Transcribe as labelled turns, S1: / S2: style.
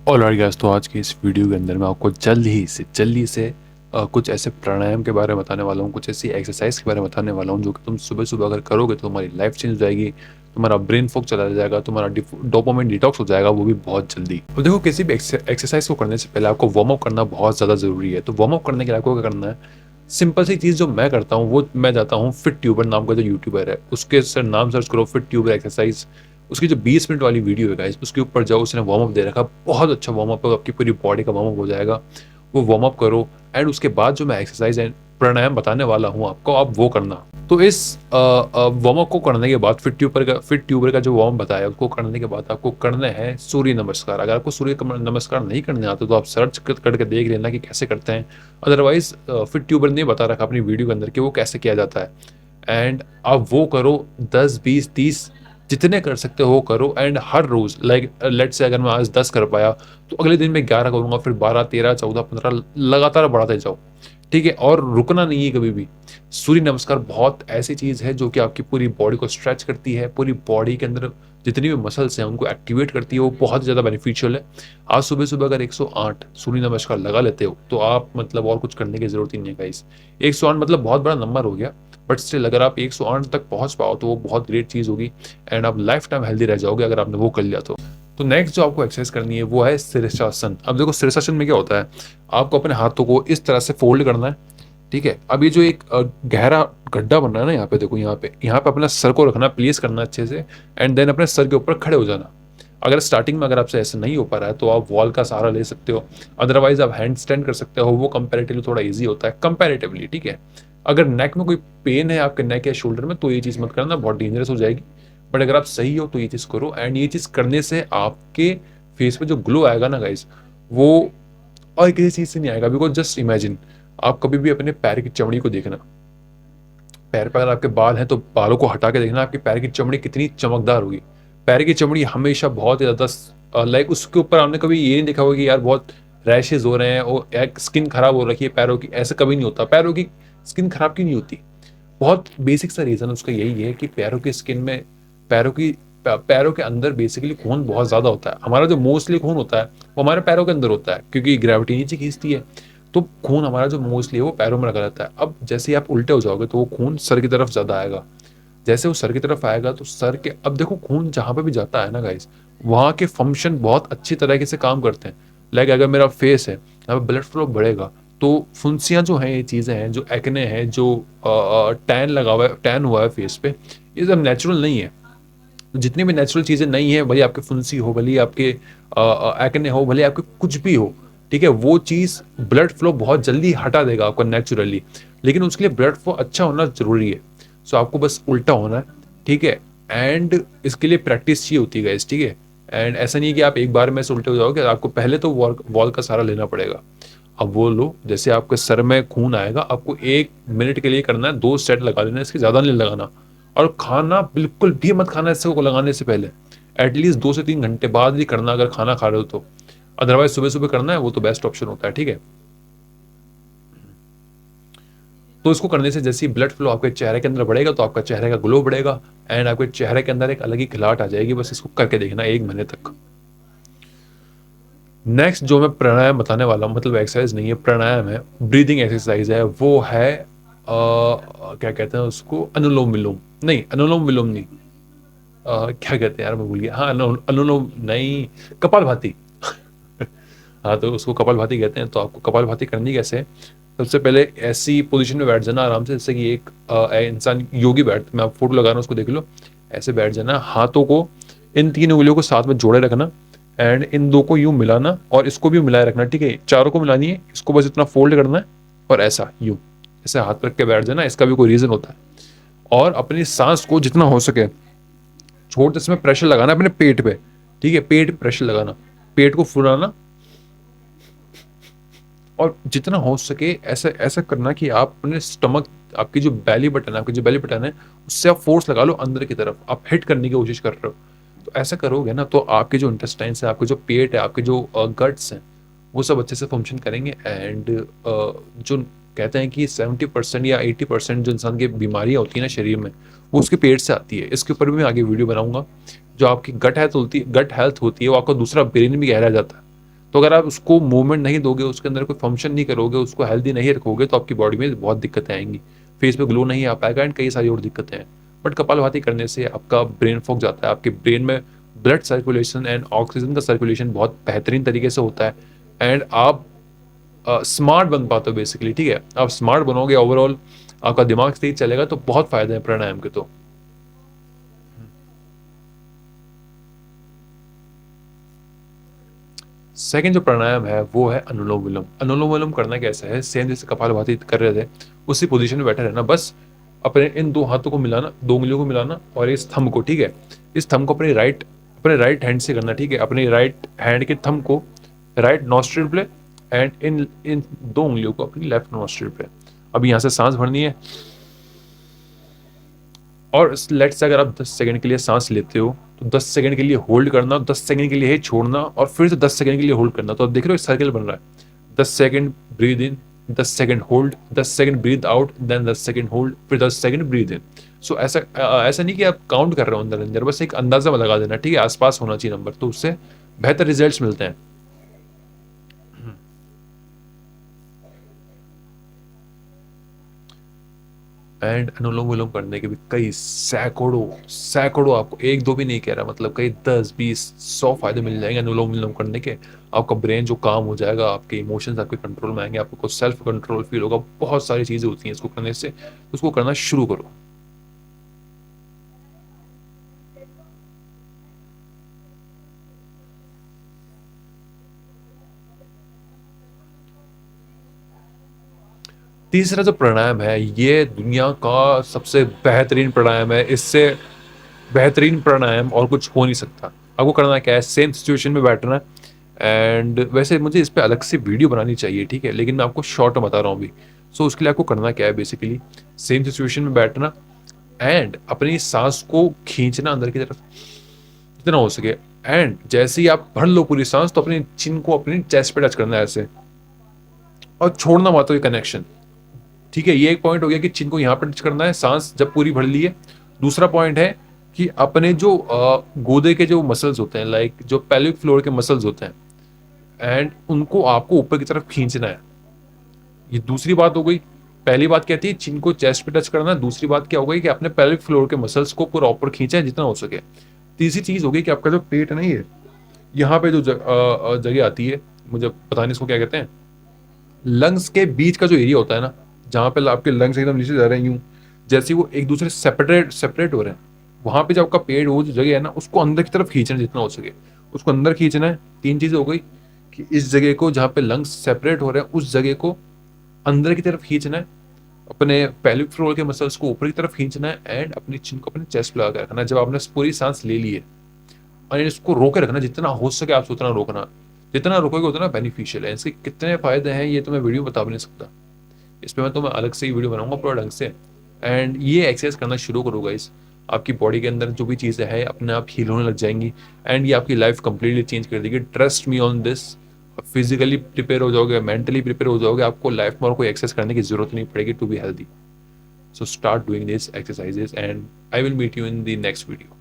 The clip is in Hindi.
S1: ऑलराइट गाइस, तो आज के इस वीडियो के अंदर मैं आपको जल्दी से कुछ ऐसे प्राणायाम के बारे में बताने वाला हूँ, कुछ ऐसी एक्सरसाइज के बारे में बताने वाला हूँ जो कि तुम सुबह-सुबह अगर करोगे तो तुम्हारी लाइफ चेंज हो जाएगी, तुम्हारा ब्रेन फॉग चला जाएगा, तुम्हारा डोपामाइन डिटॉक्स हो जाएगा, वो भी बहुत जल्दी। तो देखो, किसी भी एक्सरसाइज को करने से पहले आपको वार्म अप करना बहुत ज़्यादा ज़रूरी है। तो वार्म अप करने के लिए आपको क्या करना है, सिंपल सी चीज़ जो मैं करता हूँ, वो मैं जाता हूँ फिट ट्यूबर नाम का जो यूट्यूबर है, उसके नाम सर्च करो, फिट ट्यूबर एक्सरसाइज। उसकी जो 20 मिनट वाली वीडियो है गाइस, उसके ऊपर जाओ, उसने वार्म अप दे रखा, बहुत अच्छा वार्म अप है, आपकी पूरी बॉडी का वार्म अप हो जाएगा। वो वार्म अप करो एंड उसके बाद जो मैं एक्सरसाइज एंड प्राणायाम बताने वाला हूँ आपको, आप वो करना। तो इस वार्म अप को करने के बाद फिट ट्यूबर का जो वार्म बताया, उसको करने के बाद आपको करने हैं सूर्य नमस्कार। अगर आपको सूर्य नमस्कार नहीं करने आते तो आप सर्च करके देख लेना कि कैसे करते हैं। अदरवाइज फिट ट्यूबर ने बता रखा अपनी वीडियो के अंदर कि वो कैसे किया जाता है। एंड आप वो करो, 10 20 30 जितने कर सकते हो करो। एंड हर रोज लाइक लेट्स से अगर मैं आज 10 कर पाया तो अगले दिन मैं 11 करूंगा, फिर 12 13 14 15 लगातार बढ़ाते जाओ। ठीक है, और रुकना नहीं है कभी भी। सूर्य नमस्कार बहुत ऐसी चीज है जो कि आपकी पूरी बॉडी को स्ट्रेच करती है, पूरी बॉडी के अंदर जितनी भी मसल्स हैं उनको एक्टिवेट करती है, वो बहुत ज़्यादा बेनिफिशियल है। आज सुबह सुबह अगर 108 सूर्य नमस्कार लगा लेते हो तो आप मतलब और कुछ करने की जरूरत ही नहीं है गाइस। 108 मतलब बहुत बड़ा नंबर हो गया, बट स्टिल अगर आप 108 तक पहुंच पाओ तो वो बहुत ग्रेट चीज़ होगी। एंड आप लाइफ टाइम हेल्दी रह जाओगे अगर आपने वो कर लिया तो नेक्स्ट जो आपको एक्सरसाइज करनी है वो है शीर्षासन। अब देखो, शीर्षासन में क्या होता है, आपको अपने हाथों को इस तरह से फोल्ड करना है। ठीक है, अब ये जो एक गहरा गड्ढा बन रहा है ना, यहाँ पे देखो, यहाँ पे अपना सर को रखना, प्लेस करना अच्छे से। एंड देन अपने सर के ऊपर खड़े हो जाना। अगर स्टार्टिंग में अगर आपसे ऐसे नहीं हो पा रहा है तो आप वॉल का सहारा ले सकते हो, अदरवाइज आप हैंड स्टैंड कर सकते हो, वो कंपैरेटिवली थोड़ा इजी होता है कंपैरेटिवली। ठीक है, अगर नेक में कोई पेन है आपके नेक या शोल्डर में तो ये चीज़ मत करना, बहुत डेंजरस हो जाएगी। बट अगर आप सही हो तो ये चीज़ करो। एंड ये चीज़ करने से आपके फेस पे जो ग्लो आएगा ना गाइस, वो और किसी चीज़ से नहीं आएगा। बिकॉज जस्ट इमेजिन, आप कभी भी अपने पैर की चमड़ी को देखना, पैर पर अगर आपके बाल हैं तो बालों को हटा के देखना आपके पैर की चमड़ी कितनी चमकदार होगी। पैर की चमड़ी हमेशा बहुत ही ज़्यादा लाइक उसके ऊपर आपने कभी ये नहीं देखा होगा कि यार बहुत रैशेज हो रहे हैं और एक स्किन खराब हो रखी है पैरों की, ऐसा कभी नहीं होता। पैरों की स्किन खराब क्यों नहीं होती? बहुत बेसिक सा रीज़न उसका यही है कि पैरों की स्किन में, पैरों की पैरों के अंदर बेसिकली खून बहुत ज़्यादा होता है। हमारा जो मोस्टली खून होता है वो हमारे पैरों के अंदर होता है, क्योंकि ग्रेविटी नीचे खींचती है। तो खून हमारा जो मोस्टली है वो पैरों में लगा रहता है। अब जैसे ही आप उल्टे हो जाओगे तो वो खून सर की तरफ ज़्यादा आएगा। जैसे वो सर की तरफ आएगा तो सर के, अब देखो खून जहाँ पे भी जाता है ना गाइस, वहाँ के फंक्शन बहुत अच्छी तरीके से काम करते हैं। लाइक अगर मेरा फेस है, यहाँ पे ब्लड फ्लो बढ़ेगा तो फुंसियाँ जो हैं, ये चीज़ें हैं, जो एक्ने हैं, जो टैन लगा हुआ है, टैन हुआ है फेस पे, ये सब नेचुरल नहीं है। जितनी भी नेचुरल चीज़ें नहीं है, भले आपके फुंसी हो, भले आपके एक्ने हो, भले आपके कुछ भी हो, ठीक है, वो चीज़ ब्लड फ्लो बहुत जल्दी हटा देगा आपका नेचुरली। लेकिन उसके लिए ब्लड फ्लो अच्छा होना ज़रूरी है। सो आपको बस उल्टा होना है। ठीक है, एंड इसके लिए प्रैक्टिस चाहिए होती है गाइस। ठीक है, एंड ऐसा नहीं है कि आप एक बार में से उल्टे हो जाओगे, आपको पहले तो वॉल का सहारा लेना पड़ेगा। अब वो लो, जैसे आपके सर में खून आएगा, आपको 1 मिनट के लिए करना है, 2 सेट लगा लेना है, इसके ज़्यादा नहीं लगाना। और खाना बिल्कुल भी मत खाना इसको लगाने से पहले, एटलीस्ट 2 से 3 घंटे बाद ही करना अगर खाना खा रहे हो तो। अदरवाइज सुबह सुबह करना है वो तो बेस्ट ऑप्शन होता है। ठीक है, तो इसको करने से जैसे ही ब्लड फ्लो आपके चेहरे के अंदर बढ़ेगा तो आपका चेहरे का ग्लो बढ़ेगा एंड आपके चेहरे के अंदर एक अलग ही खिलाहट आ जाएगी। बस इसको करके देखना 1 महीने तक। नेक्स्ट जो मैं प्राणायाम बताने वाला हूँ, मतलब एक्सरसाइज नहीं है, प्राणायाम है, ब्रीदिंग एक्सरसाइज है, वो है क्या कहते हैं उसको, अनुलोम विलोम। नहीं, अनुलोम विलोम नहीं, क्या कहते हैं यार, मैं भूल गया। हाँ, अनुलोम नहीं, कपालभाति। हाँ, तो उसको कपालभाति कहते हैं। तो आपको कपालभाति करनी कैसे है, सबसे पहले ऐसी पोजीशन में बैठ जाना आराम से, जैसे कि एक इंसान योगी बैठ, मैं आप फोटो लगा रहा हूँ उसको देख लो। ऐसे बैठ जाना, हाथों को, इन 3 उंगलियों को साथ में जोड़े रखना एंड इन 2 को यूं मिलाना और इसको भी मिलाए रखना। ठीक है, चारों को मिलानी है, इसको बस इतना फोल्ड करना है और ऐसा यूं ऐसे हाथ रख के बैठ जाना। इसका भी कोई रीजन होता है। और अपनी सांस को जितना हो सके छोड़, इसमें प्रेशर लगाना अपने पेट पे। ठीक है, पेट पे प्रेशर लगाना, पेट को फुलाना और जितना हो सके ऐसा ऐसा करना कि आप अपने स्टमक, आपकी जो बेली बटन है, आपकी जो बेली बटन है, उससे आप फोर्स लगा लो अंदर की तरफ, आप हिट करने की कोशिश कर रहे हो। तो ऐसा करोगे ना तो आपके जो इंटेस्टाइन्स है, आपके जो पेट है, आपके जो गट्स हैं, वो सब अच्छे से फंक्शन करेंगे। एंड जो कहते हैं कि 70% या 80% जो इंसान की बीमारियां होती है ना शरीर में, वो उसके पेट से आती है। इसके ऊपर भी मैं आगे वीडियो बनाऊंगा। जो आपकी गट हेल्थ होती है वो आपका दूसरा ब्रेन भी गहरा जाता है। तो अगर आप उसको मूवमेंट नहीं दोगे, उसके अंदर कोई फंक्शन नहीं करोगे, उसको हेल्दी नहीं रखोगे, तो आपकी बॉडी में बहुत दिक्कतें आएंगी। फेस पे ग्लो नहीं आ पाएगा एंड कई सारी और दिक्कतें हैं। बट कपालभाति करने से आपका ब्रेन फॉग जाता है, आपके ब्रेन में ब्लड सर्कुलेशन एंड ऑक्सीजन का सर्कुलेशन बहुत बेहतरीन तरीके से होता है एंड आप स्मार्ट बन पाते हो बेसिकली। ठीक है, आप स्मार्ट बनोगे, ओवरऑल आपका दिमाग सही चलेगा, तो बहुत फायदे हैं प्राणायाम के। तो सेकंड जो प्राणायाम है वो है अनुलोम विलोम। अनुलोम विलोम करना कैसा है, सेम जैसे कपालभाति कर रहे थे उसी पोजीशन में बैठे रहना, बस अपने इन दो हाथों को मिलाना, दो उंगलियों को मिलाना और इस थंब को, ठीक है, इस थंब को अपने राइट हैंड से करना। ठीक है, अपने राइट हैंड के थंब को राइट नॉस्ट्रिल पे एंड इन इन दो उंगलियों को अपनी लेफ्ट नॉस्ट्रिल पे। अब यहाँ से सांस भरनी है और लेट से अगर आप 10 सेकंड के लिए सांस लेते हो तो 10 सेकंड के लिए होल्ड करना, 10 सेकंड के लिए ही छोड़ना और फिर से 10 सेकंड के लिए होल्ड करना। तो आप देख रहे हो सर्कल बन रहा है, 10 second breathe in, 10 second hold, 10 second breathe out, then 10 second hold, फिर 10 सेकंड ब्रीद इन। सो ऐसा नहीं कि आप काउंट कर रहे हो अंदर अंदर, बस एक अंदाजा लगा देना, ठीक है, आसपास होना चाहिए नंबर, तो उससे बेहतर रिजल्ट्स मिलते हैं। एंड अनुलोम विलोम करने के भी कई सैकड़ों सैकड़ों, आपको एक दो भी नहीं कह रहा, मतलब कई 10 20 100 फायदे मिल जाएंगे अनुलोम विलोम करने के। आपका ब्रेन जो काम हो जाएगा, आपके इमोशंस आपके कंट्रोल में आएंगे, आपको सेल्फ कंट्रोल फील होगा, बहुत सारी चीजें होती हैं इसको करने से। उसको करना शुरू करो। तीसरा जो प्राणायाम है, ये दुनिया का सबसे बेहतरीन प्राणायाम है, इससे बेहतरीन प्राणायाम और कुछ हो नहीं सकता। आपको करना क्या है, सेम सिचुएशन में बैठना है एंड वैसे मुझे इस पे अलग से वीडियो बनानी चाहिए, ठीक है, लेकिन मैं आपको शॉर्ट में बता रहा हूँ अभी। सो उसके लिए आपको करना क्या है, बेसिकली सेम सिचुएशन में बैठना एंड अपनी सांस को खींचना अंदर की तरफ जितना हो सके। एंड जैसे ही आप भर लो पूरी सांस, तो अपनी चिन को अपनी चेस्ट पे टच करना है ऐसे, और छोड़ना मत ये कनेक्शन। ठीक है, ये एक पॉइंट हो गया कि चिन को यहाँ पर टच करना है सांस जब पूरी भर ली है। दूसरा पॉइंट है कि अपने जो गोदे के जो मसल्स होते हैं, लाइक जो पेल्विक फ्लोर के मसल्स होते हैं, एंड उनको आपको ऊपर की तरफ खींचना है। ये दूसरी बात हो गई। पहली बात क्या थी, चिन को चेस्ट पे टच करना। दूसरी बात क्या हो गई कि अपने पेल्विक फ्लोर के मसल्स को पूरा ऊपर खींचा है जितना हो सके। तीसरी चीज हो गई कि आपका जो पेट है ना, ये यहाँ पे जो जगह आती है, मुझे पता नहीं इसको क्या कहते हैं, लंग्स के बीच का जो एरिया होता है ना, जहाँ पे आपके लंग्स एकदम नीचे जा रहे हैं यूं, जैसे वो एक दूसरे सेपरेट सेपरेट हो रहे हैं, वहां पे जो आपका पेट वो जो जगह है ना, उसको अंदर की तरफ खींचना जितना हो सके, उसको अंदर खींचना है। तीन चीजें हो गई कि इस जगह को जहाँ पे लंग्स सेपरेट हो रहे हैं, उस जगह को अंदर की तरफ खींचना है, अपने पेल्विक फ्लोर के मसल्स को ऊपर की तरफ खींचना है एंड अपनी चिन को अपने चेस्ट पे लगा के रखना है जब आपने पूरी सांस ले ली है। और इसको रोके रखना, जितना हो सके आपसे उतना रोकना, जितना रोकोगे उतना बेनिफिशियल है। इसके कितने फायदे हैं ये तो मैं वीडियो बता भी नहीं सकता, इस पर मैं तो मैं अलग से ही वीडियो बनाऊंगा पूरा ढंग से। एंड ये एक्सरसाइज करना शुरू करो गाइस, आपकी बॉडी के अंदर जो भी चीज़ें हैं अपने आप हील होने लग जाएंगी एंड ये आपकी लाइफ कंप्लीटली चेंज कर देगी। Trust me on this. Physically prepare हो जाओगे, मेंटली प्रिपेयर हो जाओगे, आपको लाइफ में और कोई एक्सरसाइज करने की जरूरत नहीं पड़ेगी to be healthy. So start doing this exercises and I will meet you in the next video.